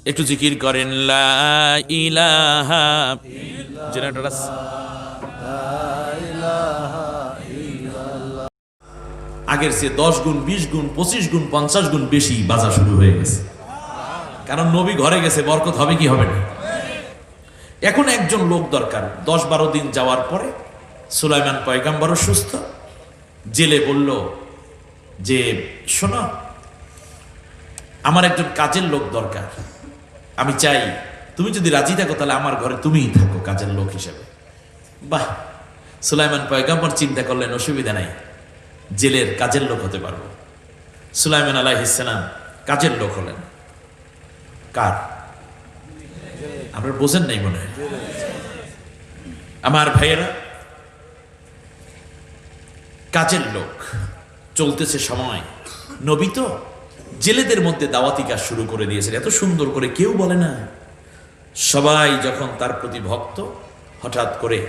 একটু জিকির করেন লা ইলাহা জেনারেটর। আগের চেয়ে 10 গুণ 20 গুণ 25 গুণ 50 গুণ বেশি বাজা শুরু হয়ে গেছে, কারণ নবী ঘরে গেছে, বরকত হবে কি হবে না? এখন একজন লোক দরকার। 10-12 দিন যাওয়ার পরে সুলাইমান পয়গাম্বরও সুস্থ। জেলে বলল যে শোনো, আমার একজন কাজের লোক দরকার, আমি চাই তুমি যদি রাজি থাকো তাহলে আমার ঘরে তুমিই থাকো কাজের লোক হিসেবে। বাহ! সুলাইমান পয়গাম্বর চিন্তা করলেন অসুবিধা নাই, জেলের কাজের লোক হতে পারবো। সুলাইমান আলাইহিস সালাম কাজের লোক হলেন। কার? আপনারা বোঝেন নাই মনে হয়। আমার ভাইয়েরা, কাজের লোক। চলতেছে সময়, নবী তো জেলেদের মধ্যে দাওয়াতি কাজ শুরু করে দিয়েছেন, এত সুন্দর করে, কেউ বলে না। সবাই যখন তার প্রতি ভক্ত, হঠাৎ করে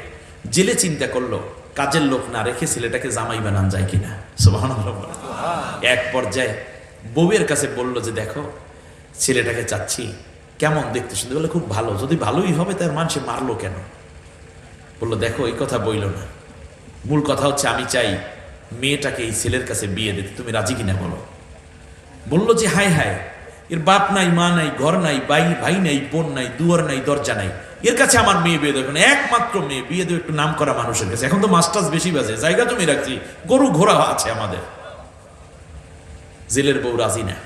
জেলে চিন্তা করলো কাজের লোক না রেখে ছেলেটাকে জামাই বানান যায় কিনা। সুবহানাল্লাহ। এক পর্যায়ে বউয়ের কাছে বলল যে দেখো ছেলেটাকে চাচ্ছি, কেমন দেখতে? শুনতে বলে খুব ভালো। যদি ভালোই হবে তার মানুষে মারলো কেন? বললো দেখো এই কথা বইল না, মূল কথা হচ্ছে আমি চাই মেয়েটাকে এই ছেলের কাছে বিয়ে দিতে, তুমি রাজি কিনা বলো। বলল যে হায় হায়, এর বাপ নাই, মা নাই, ঘর নাই, ভাই নাই, বোন নাই, দুয়ার নাই, দরজা নাই, এর কাছে আমার মেয়ে বিয়ে দেবে না, একমাত্র মেয়ে বিয়ে দেবে একটু নাম করা মানুষের কাছে। এখন তো মাস্টার্স বেশি বাজে, জায়গা জমি রাখছি, গরু ঘোড়া আছে আমাদের। জেলের বউ রাজি না।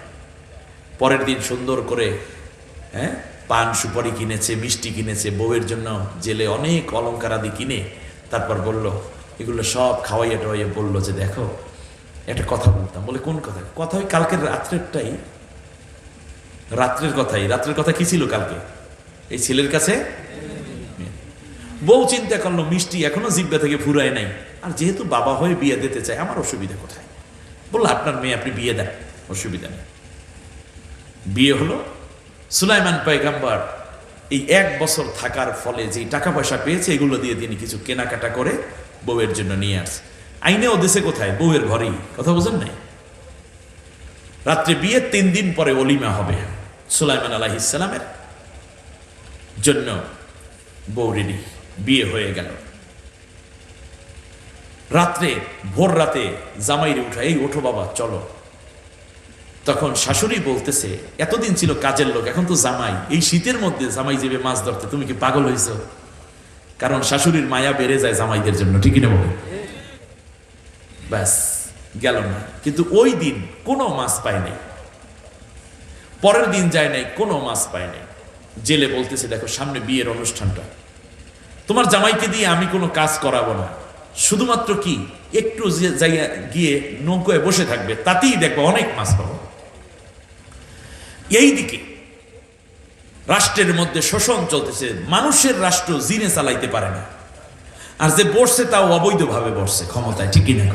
পরের দিন সুন্দর করে পান সুপারি কিনেছে, মিষ্টি কিনেছে বউয়ের জন্য, জেলে অনেক অলংকার আদি কিনে তারপর বলল, এগুলো সব খাওয়াইয়া টাওয়াইয়া বলল যে দেখো একটা কথা বলতাম। বলে কোন কথা? কথা ওই কালকের রাত্রেরটাই, রাত্রের কথাই। রাত্রের কথা কি ছিল কালকে? এই ছেলের কাছে বউ চিন্তা করলো মিষ্টি এখনো জিব্বা থেকে ফুরায় নাই, আর যেহেতু বাবা হয়ে বিয়ে দিতে চায়, আমার অসুবিধা কোথায়? বললো আপনার মেয়ে আপনি বিয়ে দেন, অসুবিধা নেই। বিয়ে হলো। সুলাইমান পয়গম্বর এই 1 বছর থাকার ফলে যে টাকা পয়সা পেয়েছে এগুলো দিয়ে তিনি কিছু কেনাকাটা করে বউয়ের জন্য নিয়ে আসছে। আইনেও দেশে কোথায়? বউয়ের ঘরেই। কথা বোঝেন নাই? রাত্রে বিয়ে, 3 দিন পরে অলিমা হবে সুলাইমান আলাইহিস সালামের জন্য। বউ রেডি, বিয়ে হয়ে গেল। রাত্রে ভোর রাতে জামাইরে উঠা, এই ওঠো বাবা চলো। তখন শাশুড়ি বলতেছে, এতদিন ছিল কাজের লোক, এখন তো জামাই, এই শীতের মধ্যে জামাই যাবে মাছ ধরতে, তুমি কি পাগল হয়েছ? কারণ শাশুড়ির মায়া বেড়ে যায় জামাইদের জন্য, ঠিকই না বলে? ব্যাস গেল না। কিন্তু ওই দিন কোনো মাছ পায় নাই, পরের দিন যায় নাই, কোনো মাছ পায় নাই। জেলে বলতেছে, দেখো সামনে বিয়ের অনুষ্ঠানটা, তোমার জামাইকে দিয়ে আমি কোনো কাজ করাবো না, শুধুমাত্র কি একটু জায়গা গিয়ে নৌকোয় বসে থাকবে, তাতেই দেখবো অনেক মাছ পাবো। এইদিকে রাষ্ট্রের মধ্যে শোষণ চলতেছে, মানুষের রাষ্ট্র জিনে চালাইতে পারে না, আর যে বসছে তাও অবৈধভাবে বসছে ক্ষমতায়, ঠিকই না?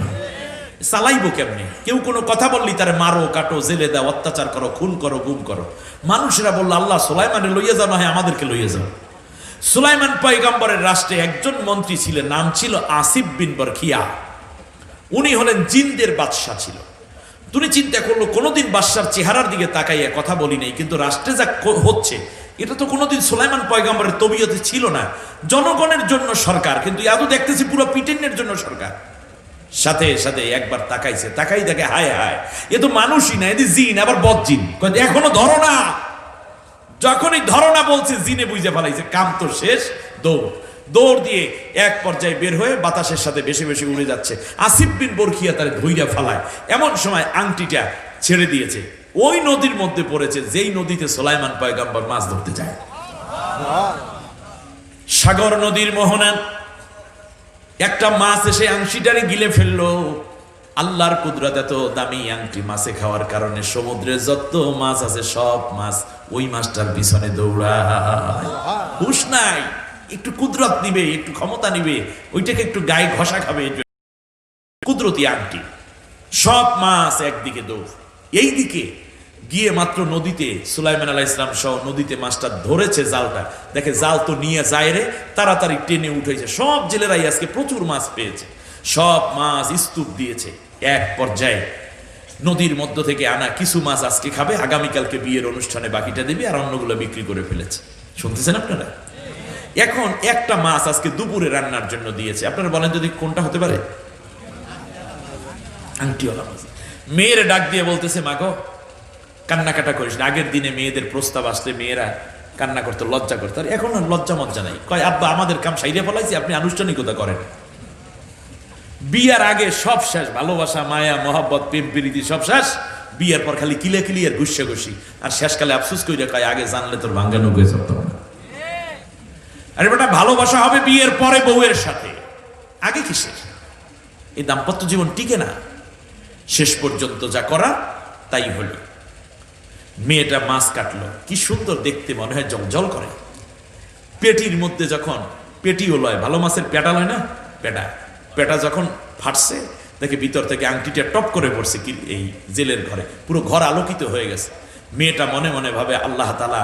চালাইবো কেমনে? কেউ কোনো কথা বললি তারে মারো, কাটো, জেলে দাও, অত্যাচার করো, খুন করো, গুম করো। মানুষেরা বললো আল্লাহ সুলাইমানে লইয়া যাও, না হয় আমাদেরকে লইয়া যাও। সুলাইমান পয়গম্বরের রাষ্ট্রে একজন মন্ত্রী ছিলেন, নাম ছিল আসিফ বিন বরখিয়া। উনি হলেন জিনদের বাদশাহ ছিল। তুমি চিন্তা করলো, কোনোদিন বাদশার চেহারার দিকে তাকাইয়া কথা বলি নাই, কিন্তু রাষ্ট্রে যা হচ্ছে এটা তো কোনোদিন সুলাইমান পয়গম্বরের তবিয়তে ছিল না। জনগণের জন্য সরকার, কিন্তু ইয়াদু দেখতেছি পুরো পিটেনের জন্য সরকার। সাথে সাথে একবার তাকাইছে, তাকাই দেখে হায় হায়, এ তো মানুষই না, এদি জিন, আবার বদ জিন। এখনো ধরো না। যখনই ধরো না বলছে, জিনে বুঝে ফেলাইছে, কাম তো শেষ। দৌড় দৌড় দিয়ে এক পর্যায়ে বের হয়ে বাতাসের সাথে বেশি বেশি উড়ে যাচ্ছে। আসিফ বিন বরখিয়া তার ধৈর্য ফালায়, এমন সময় আংটিটা ছেড়ে দিয়েছে, ওই নদীর মধ্যে পড়েছে যেই নদীতে সুলাইমান পয়গম্বর মাছ ধরতে যায়। সাগর নদীর মোহনা, একটা মাছ এসে আংটিটারে গিলে ফেললো। আল্লাহর কুদরত, এত দামি আংটি মাছে খাওয়ার কারণে সমুদ্রে যত মাছ আছে সব মাছ ওই মাছটার পিছনে দৌড়ায়। হুশ নাই, একটু কুদরত নিবে, একটু ক্ষমতা নিবে, ওইটাকে একটু গায়ে ঘষা খাবে। কুদরতি আংটি, সব মাছ একদিকে দৌড়। এইদিকে গিয়ে মাত্র নদীতে সুলাইমান আলাইহিস সালাম সহ নদীতে মাছটা ধরেছে, জালটা দেখে জাল তো নিয়ে যায় রে, তাড়াতাড়ি টেনে উঠেছে। সব জেলেরাই আজকে প্রচুর মাছ পেয়েছে, সব মাছ স্তূপ দিয়েছে। এক পর্যায়ে নদীর মধ্য থেকে আনা কিছু মাছ আজকে খাবে, আগামীকালকে বিয়ের অনুষ্ঠানে বাকিটা দেবে, আর অন্যগুলো বিক্রি করে ফেলেছে। শুনতেছেন আপনারা? এখন একটা মাছ আজকে দুপুরে রান্নার জন্য দিয়েছে। আপনারা বলেন যদি কোনটা হতে পারে? আংটিওয়ালা মাছ। মেয়ের ডাক দিয়ে বলতেছে, মা গো কান্নাকাটা করিস না। আগের দিনে মেয়েদের প্রস্তাব আসলে মেয়েরা কান্না করতো, লজ্জা করতো, আর এখন আর লজ্জা মজ্জা নাই। কয় আব্বা আমাদের কাম সাইরে ফেলাইছি, আপনি আনুষ্ঠানিকতা করেন। বিয়ার আগে সব শেষ, ভালোবাসা, মায়া, মহব্বত, প্রেম প্রীতি সব শেষ। বিয়ের পর খালি কিলে কিলি আর গুসা গুসি, আর শেষকালে আফসোস কইরা কয় আগে জানলে তোর ভাঙ্গানো গিয়ে চলতো না। আরে বেটা, ভালোবাসা হবে বিয়ের পরে বউয়ের সাথে, আগে কিসের? এই দাম্পত্য জীবন টিকে না। শেষ পর্যন্ত যা করা তাই হলো। মেয়েটা মাছ কাটলো, কি সুন্দর দেখতে, মনে হয় জল করে। পেটির মধ্যে যখন পেটিও লয়, ভালো মাছের পেটা লয় না, পেটা যখন ফাটছে, দেখে ভিতর থেকে আংটিটা টপ করে পড়ছে কি এই জেলের ঘরে। পুরো ঘর আলোকিত হয়ে গেছে। মেয়েটা মনে মনে ভাবে, আল্লাহ তাআলা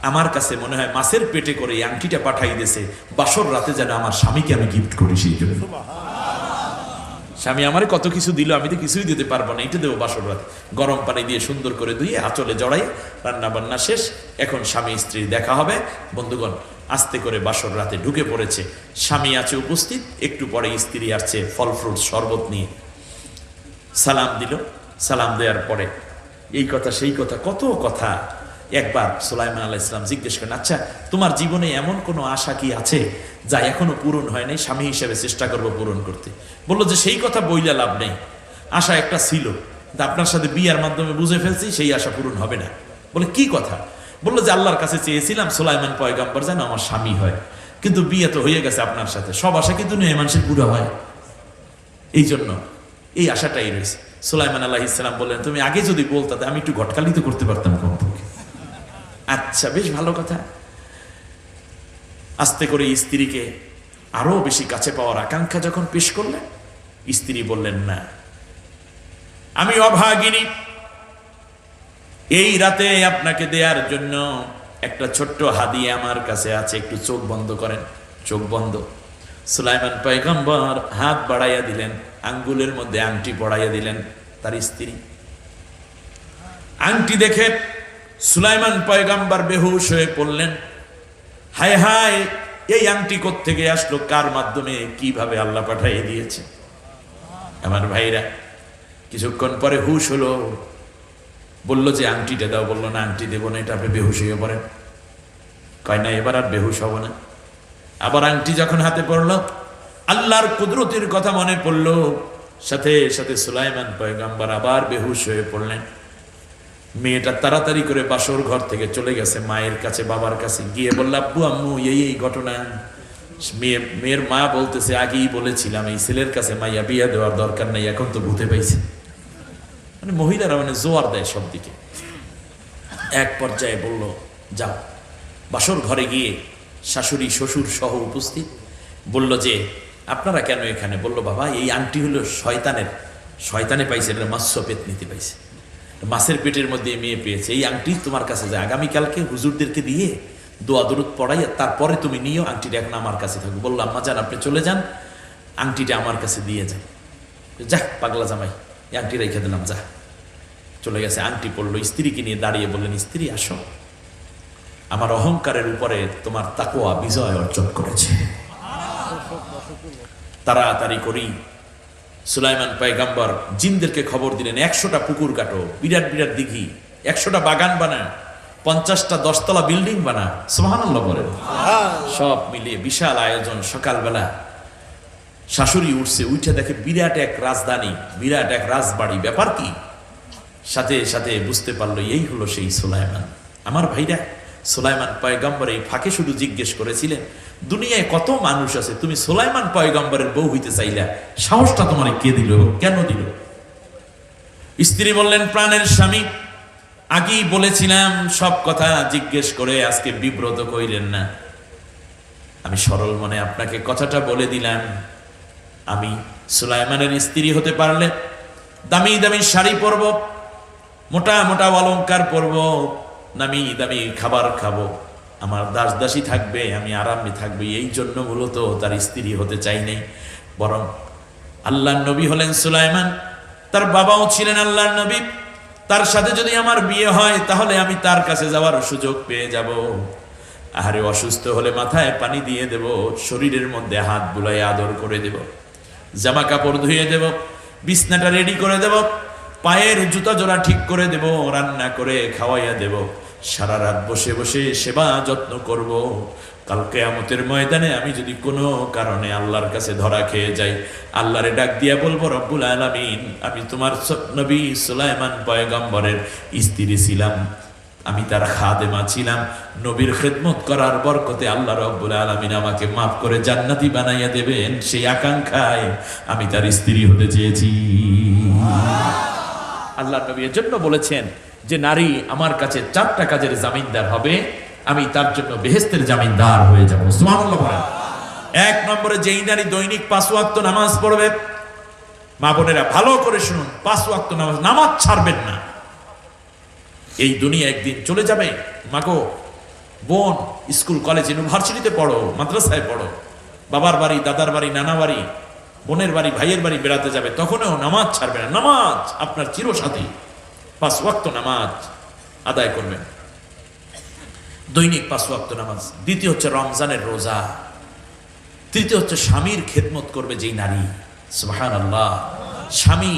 আমার কাছে মনে হয় মাছের পেটে করে এই আংটিটা পাঠাই দিয়েছে, বাসর রাতে যেন আমার স্বামীকে আমি গিফট করি। সেই জন্য স্বামী আমারে কত কিছু দিল, আমি তো কিছুই দিতে পারবো না, এটা দেবো বাসর রাতে। গরম পানি দিয়ে সুন্দর করে ধুয়ে আঁচলে জড়াই, রান্না বান্না শেষ, এখন স্বামী স্ত্রীর দেখা হবে। বন্ধুগণ, আস্তে করে বাসর রাতে ঢুকে পড়েছে। স্বামী আছে উপস্থিত, একটু পরে স্ত্রী আসছে ফল ফ্রুট শরবত নিয়ে। সালাম দিল, সালাম দেওয়ার পরে এই কথা সেই কথা, কত কথা। একবার সুলাইমান আলাইহিস সালাম জিজ্ঞেস করেন, আচ্ছা তোমার জীবনে এমন কোনো আশা কি আছে যা এখনো পূরণ হয় নাই, স্বামী হিসেবে চেষ্টা করব পূরণ করতে? বললো যে সেই কথা বইলে লাভ নেই, আশা একটা ছিল, কিন্তু আপনার সাথে বিয়ার মাধ্যমে বুঝে ফেলছি সেই আশা পূরণ হবে না। বলে কি কথা? বললো যে আল্লাহর কাছে চেয়েছিলাম সুলাইমান পয়গম্বর যেন আমার স্বামী হয়, কিন্তু বিয়ে তো হয়ে গেছে আপনার সাথে, সব আশা কিন্তু দুনিয়ায় মানুষের পুরো হয়, এই জন্য এই আশাটাই রয়েছে। সুলাইমান আলাইহিস সালাম বললেন, তুমি আগে যদি বলতে আমি একটু ঘটকালিত করতে পারতাম কমপক্ষে। আচ্ছা বেশ ভালো কথা। আস্তে করে স্ত্রীকে আরো বেশি কাছে পাওয়ার আকাঙ্ক্ষা যখন পেশ করলেন, স্ত্রী বললেন, না আমি অভাগিনী, এই রাতে আপনাকে দেওয়ার জন্য একটা ছোট্ট হাদিয়া আমার কাছে আছে, একটু চোখ বন্ধ করেন। চোখ বন্ধ। সুলাইমান পয়গম্বর হাত বাড়াইয়া দিলেন, আঙ্গুলের মধ্যে আংটি পড়াইয়া দিলেন তার স্ত্রী। আংটি দেখে সুলাইমান পয়গম্বর বেহুশ হয়ে পড়লেন। হায় হায়, এই আংটি কোত্থেকে আসলো, কার মাধ্যমে, কিভাবে আল্লাহ পাঠাইয়ে দিয়েছে? আমার ভাইরা কিছুক্ষণ পরে হুশ হলো, বলল যে আংটিটা দাও। বললো না আংটি দেবো না, এটা আপনি বেহুশ হয়ে পড়েন। কয় না এবার আর বেহুশ হব না। আবার আংটি যখন হাতে পড়লো, আল্লাহর কুদরতের কথা মনে পড়লো, সাথে সাথে সুলাইমান পয়গম্বর আবার বেহুশ হয়ে পড়লেন। মেয়েটা তাড়াতাড়ি করে বাসর ঘর থেকে চলে গেছে মায়ের কাছে, বাবার কাছে গিয়ে বলল, আব্বু আম্মু এই ঘটনা। মেয়ের মা বলতেছে, আগেই বলেছিলাম এই ছেলের কাছে মাইয়া বিয়া দেওয়ার দরকার নাই, এখন তো ভূতে পাইছে। মানে মহিলারা মানে জোয়ার দেয় সব দিকে। এক পর্যায়ে বলল, যাও। বাসর ঘরে গিয়ে শাশুড়ি শ্বশুর সহ উপস্থিত। বলল যে আপনারা কেন এখানে? বলল, বাবা এই আংটি হলো শয়তানে পাইছে, এটা মাৎস্য পেতনিতে পাইছে, মাছের পেটের মধ্যে মেয়ে পেয়েছে, এই আংটি তোমার কাছে যায়, আগামীকালকে হুজুরদেরকে দিয়ে দোয়া দরুদ পড়াই, তারপরে তুমি নিও, আংটিটা এখন আমার কাছে থাকবে। বললো, আম্মা যান আপনি চলে যান, আংটিটা আমার কাছে দিয়ে যান। যা পাগলা জামাই, এই আংটি রেখে দিলাম, যা। চলে গেছে, আংটি পড়লো। স্ত্রীকে নিয়ে দাঁড়িয়ে বললেন, স্ত্রী আসো, আমার অহংকারের উপরে তোমার তাকওয়া বিজয় অর্জন করেছে। তাড়াতাড়ি করি সুলাইমান পয়গম্বর জিনদেরকে খবর দিলেন, 100টা পুকুর কাটো, বিরাট বিরাট দিঘি, 100টা বাগান বানা, 50টা 10তলা বিল্ডিং বানা। সুবহানাল্লাহ বলেন। সব মিলিয়ে বিশাল আয়োজন। সকালবেলা শাশুড়ি উঠছে, উঠে দেখে বিরাট এক রাজধানী, বিরাট এক রাজবাড়ি। ব্যাপার কি? সাথে সাথে বুঝতে পারলো এই হলো সেই সুলাইমান। আমার ভাইরা, সুলাইমান পয়গম্বর এই ফাঁকে শুধু জিজ্ঞেস করেছিলেন, দুনিয়ায় কত মানুষ আছে, তুমি সুলাইমান পয়গম্বরের বউ হইতে চাইলা, সাহসটা তোমার কে দিল, কেন দিল? স্ত্রী বললেন, প্রাণের স্বামী, আগেই বলেছিলাম সব কথা জিজ্ঞেস করে আজকে বিব্রত কইলেন না। আমি সরল মনে আপনাকে কথাটা বলে দিলাম, আমি সুলাইমানের স্ত্রী হতে পারলে দামি দামি শাড়ি পরব, মোটা মোটা অলংকার পরব, নামি দামি খাবার খাবো, আমার দাস দাসী থাকবে, আমি আরামে থাকবো। এই জন্য মূলত তার স্ত্রী হতে চাই নাই। বরং আল্লাহর নবী হলেন সুলাইমান, তার বাবাও ছিলেন আল্লাহর নবী, তার সাথে যদি আমার বিয়ে হয় তাহলে আমি তার কাছে যাওয়ার সুযোগ পেয়ে যাব। আহারে অসুস্থ হলে মাথায় পানি দিয়ে দেব, শরীরের মধ্যে হাত বুলাই আদর করে দেব, জামা কাপড় ধুয়ে দেব, বিছনাটা রেডি করে দেব, পায়ের জুতা জোড়া ঠিক করে দেব, রান্না করে খাওয়াইয়া দেব, সারা রাত বসে বসে সেবা যত্ন করব। কাল কিয়ামতের ময়দানে আমি যদি কোনো কারণে আল্লাহর কাছে ধরা খেয়ে যাই, আল্লাহরে ডাক দিয়া বলবো, রব্বুল আলামিন, আমি তোমার নবী সুলাইমান পয়গম্বরের স্ত্রী ছিলাম, আমি তার খাদেমা ছিলাম, নবীর খেদমত করার বরকতে আল্লাহ রব্বুল আলামিন আমাকে মাফ করে জান্নাতি বানাইয়া দেবেন, সেই আকাঙ্ক্ষায় আমি তার স্ত্রী হতে চেয়েছি। আল্লাহ নবী এর জন্য বলেছেন যে নারী আমার কাছে 4টা কাজের জামিনদার হবে, আমি তার জন্য বেহেশতের জামিনদার হয়ে যাব। সুবহানাল্লাহ বলেন। 1 নম্বরে, যেই নারী দৈনিক 5 ওয়াক্ত নামাজ পড়বে, মা বোনেরা ভালো করে শুনুন, 5 ওয়াক্ত নামাজ ছাড়বেন না। এই দুনিয়া একদিন চলে যাবে। মাগো, বোন স্কুল কলেজ ইউনিভার্সিটিতে পড়ো, মাদ্রাসায় পড়ো, বাবার বাড়ি, দাদার বাড়ি, নানা বাড়ি, বোনের বাড়ি, ভাইয়ের বাড়ি বেড়াতে যাবে, তখনও নামাজ ছাড়বে না। নামাজ আপনার চিরসাথী। 5 ওয়াক্ত নামাজ আদায় করবেন, দৈনিক 5 ওয়াক্ত নামাজ। দ্বিতীয় হচ্ছে রমজানের রোজা। তৃতীয় হচ্ছে স্বামীর খেদমত করবে যেই নারী। সুবহানাল্লাহ। স্বামী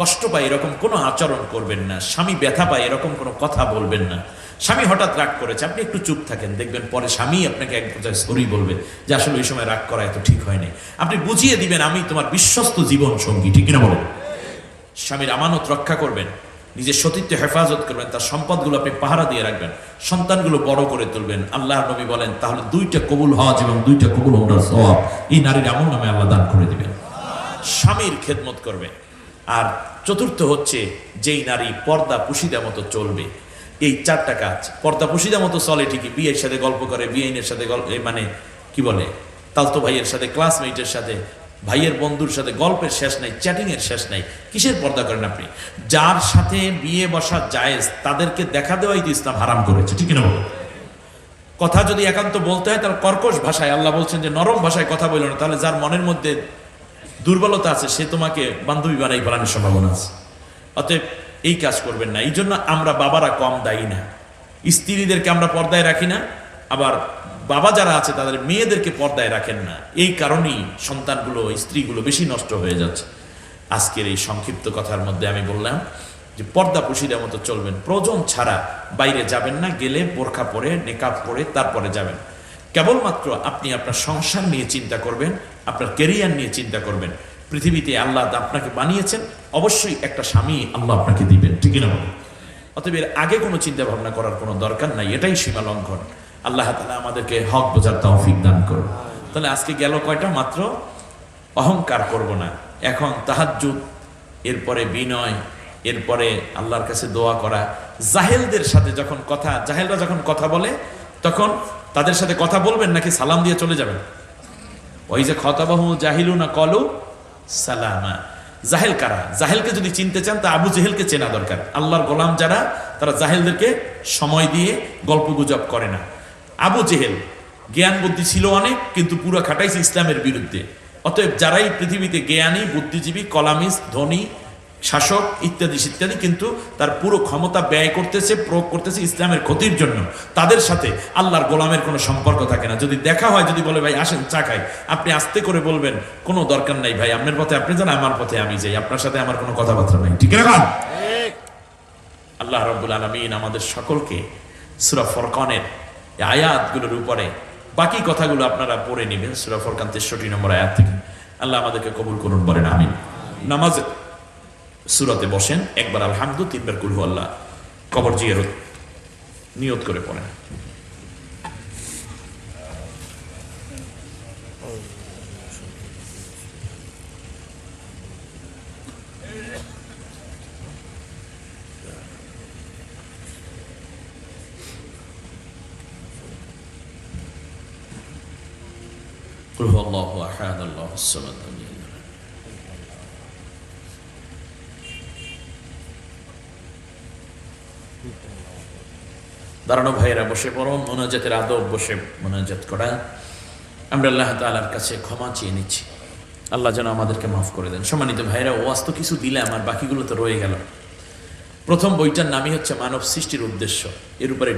কষ্ট পায় এরকম কোনো আচরণ করবেন না, স্বামী ব্যথা পায় এরকম কোনো কথা বলবেন না। স্বামী হঠাৎ রাগ করেছে, আপনি একটু চুপ থাকেন, দেখবেন পরে স্বামী আপনাকে এক পর্যায়ে সরি বলবে যে আসলে ওই সময় রাগ করা এত ঠিক হয়নি। আপনি বুঝিয়ে দিবেন আমি তোমার বিশ্বস্ত জীবন সঙ্গী, ঠিক কিনা বলেন? স্বামীর আমানত রক্ষা করবেন, নিজের সতীত্ব হেফাজত করবেন, তার সম্পদগুলো আপনি পাহারা দিয়ে রাখবেন, সন্তানগুলো বড় করে তুলবেন। আল্লাহর নবী বলেন তাহলে 2টা কবুল হজ এবং 2টা কবুল ওমরার সওয়াব এই নারীর আমল নামে আল্লাহ দান করে দিবেন। স্বামীর খেদমত করবে। আর চতুর্থ হচ্ছে যেই নারী পর্দা পুশিদা মতো চলবে। এই 4টা কাজ পর্দা পুশিদা মতো চলে ঠিকই, বিয়ের সাথে গল্প করে, বিয়ের সাথে মানে কি বলে তালতো ভাইয়ের সাথে, ক্লাসমেটের সাথে, ভাইয়ের বন্ধুর সাথে গল্পের শেষ নাই, চ্যাটিং এর শেষ নাই। কিসের পর্দা করেন আপনি? যার সাথে বিয়ে বসা জায়েজ তাদেরকে দেখা দেওয়াই তো ইসলাম হারাম করেছে, ঠিক না বলো? কথা যদি একান্ত বলতে হয় তাহলে কর্কশ ভাষায়, আল্লাহ বলছেন যে নরম ভাষায় কথা বললো না, তাহলে যার মনের মধ্যে দুর্বলতা আছে সে তোমাকে বান্ধবী বানাই ফেলানোর সম্ভাবনা আছে। অতএব এই কাজ করবেন না। এই জন্য আমরা বাবারা কম দায়ী না, স্ত্রীদেরকে আমরা পর্দায় রাখি না, আবার বাবা যারা আছে তাদের মেয়েদেরকে পর্দায় রাখেন না। এই কারণেই সন্তানগুলো, স্ত্রীগুলো বেশি নষ্ট হয়ে যাচ্ছে। আজকের এই সংক্ষিপ্ত কথার মধ্যে আমি বললাম যে পর্দা পুশিদার মতো চলবেন, প্রয়োজন ছাড়া বাইরে যাবেন না, গেলে বোরখা পরে নেকাব পরে তারপরে যাবেন। কেবলমাত্র আপনি আপনার সংসার নিয়ে চিন্তা করবেন, আপনার ক্যারিয়ার নিয়ে চিন্তা করবেন। পৃথিবীতে আল্লাহ আপনাকে বানিয়েছেন, অবশ্যই একটা স্বামী আল্লাহ আপনাকে দিবেন, ঠিক না বলুন? অতএব এর আগে কোনো চিন্তা ভাবনা করার কোনো দরকার নাই, এটাই সীমা লঙ্ঘন। আল্লাহ তাআলা আমাদেরকে হক বোঝার তৌফিক দান করুন। তাহলে আজকে গেল কয়টা? মাত্র অহংকার করব না, এখন তাহাজ্জুদ, এরপরে বিনয়, এরপরে আল্লাহর কাছে দোয়া করা। জাহেলদের সাথে যখন কথা, জাহেলরা যখন কথা বলে তখন তাদের সাথে কথা বলবেন নাকি সালাম দিয়ে চলে যাবেন? ওই যে খতাবাহু জাহিলুনা কলু সালামা। জাহেল কারা? জাহেলকে যদি চিনতে চান তা আবু জেহেলকে চেনা দরকার। আল্লাহর গোলাম যারা, তারা জাহেলদেরকে সময় দিয়ে গল্প গুজব করে না। আবু জেহেল জ্ঞান বুদ্ধি ছিল অনেক, কিন্তু পুরো খাটাইছে ইসলামের বিরুদ্ধে। অতএব যারাই পৃথিবীতে জ্ঞানী, বুদ্ধিজীবী, কলামিস্ট, ধনী, শাসক ইত্যাদি ইত্যাদি, কিন্তু তার পুরো ক্ষমতা ব্যয় করতেছে, প্রয়োগ করতেছে ইসলামের ক্ষতির জন্য, তাদের সাথে আল্লাহর গোলামের কোনো সম্পর্ক থাকে না। যদি দেখা হয়, যদি বলে ভাই আসেন চা খাই, আপনি আস্তে করে বলবেন কোনো দরকার নাই ভাই, আপনার পথে আপনি যান, আমার পথে আমি যাই, আপনার সাথে আমার কোনো কথাবার্তা নাই, ঠিক না? আল্লাহ রাব্বুল আলামিন আমাদের সকলকে সূরা ফুরকানের আয়াতগুলোর উপরে বাকি কথাগুলো আপনারা পড়ে নেবেন, সূরা ফুরকান 63 নম্বর আয়াত থেকে। আল্লাহ আমাদেরকে কবুল করুন, বলেন আমিন। নামাজে সূরাতে বসেন, একবার আলহামদু, 3বার কুল হুয়াল্লাহ কবর জিয়ারত নিয়ত করে পড়েন। কুল হুয়াল্লাহু আহাদ আল্লাহুস সামাদ। দাঁড়ানো ভাইয়েরা বসে পড়ুন, মোনাজাতের আদব, বসে মোনাজাত করা। আমরা আল্লাহ তাআলার কাছে ক্ষমা চেয়ে নিচ্ছি, আল্লাহ যেন আমাদেরকে মাফ করে দেন। সম্মানিত ভাইয়েরা, ওয়াজ তো কিছু দিলাম, আর বাকিগুলো তো রয়ে গেল। প্রথম বইটার নামই হচ্ছে মানব সৃষ্টির উদ্দেশ্য। এর উপরে